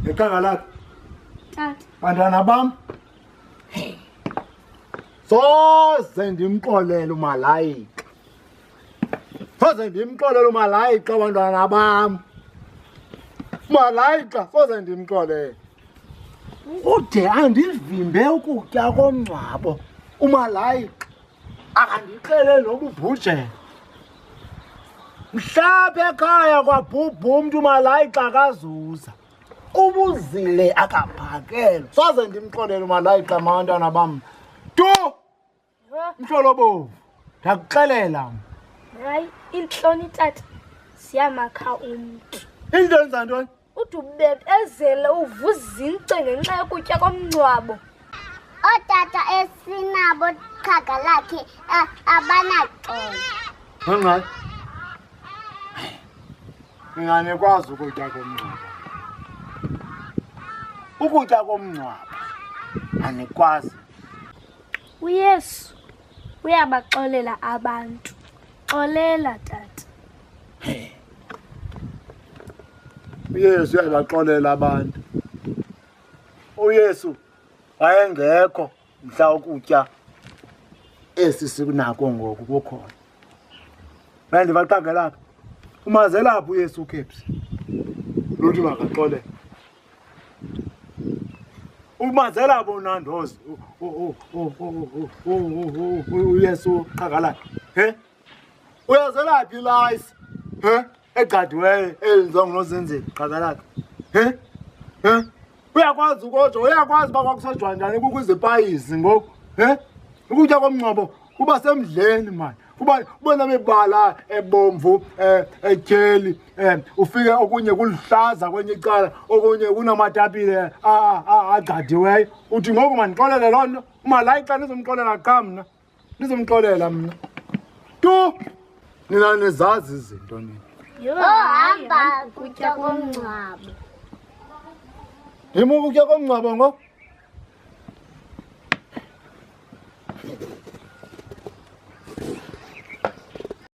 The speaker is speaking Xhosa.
Ekhaya lakho. Tata. Bantwana bam. Soze ndimxolele umalayika. Soze ndimxolele umalayika bantwana bam. Malayika soze ndimxolele. Ude andivimbe ukutya komngcwabo. Umalayika akandixelele nobubhujela. Mhlawumbe ekhaya kwabhubha umntu umalayika akazuza. Ubuzile akaphakelwa. Soze ndimxolele umalayika bantwana bam. Tu! Mhlolobovu. Ndakuxelela. Hayi, intloni tata. Siyamakha umntu. Into enza ntoni? Ude ubebezele uvuzince ngenxa yokutya komngcwabo. Ootata esinabo qhaga lakhe abanaxolo. Ngangayi. Nginganikwazi ukutya komngcwabo. Ukutya komngcwabo anikwazi. uYesu uyabaxolela abantu. Xolela tata. uYesu uyabaxolela abantu. uYesu wayengekho mhla ukutya esi sikunako ngoku kukhona. Mandibaqagelapha. Umazelapha uYesu uKepsi. Luthi makaxolele. Umazelapha uNandozi. uYesu qhagalapha. He? Uyazelaphi ilayisi? He? Egadiweyo eyenziwa nguNozenzeni qhagalapha. He? He? Uyakwazi ukodwa, uyakwazi uba kwakusojwa njani kukho izipayisi ngoku. He? Ukutya komngcwabo kuba semdleni manje. Ubona mebala ebomvu etyheli ufike okunye kuluhlaza kwenye icala okunye kunamatapile agadiweyo. Uthi ngoku mandixolele loo nto umalayika nizomxolela qha mna. Nizomxolela mna. Tu! Nina nizazi izinto nina. Ohamba ukutya komngcwabo. Yimo ukutya komngcwabo ngo?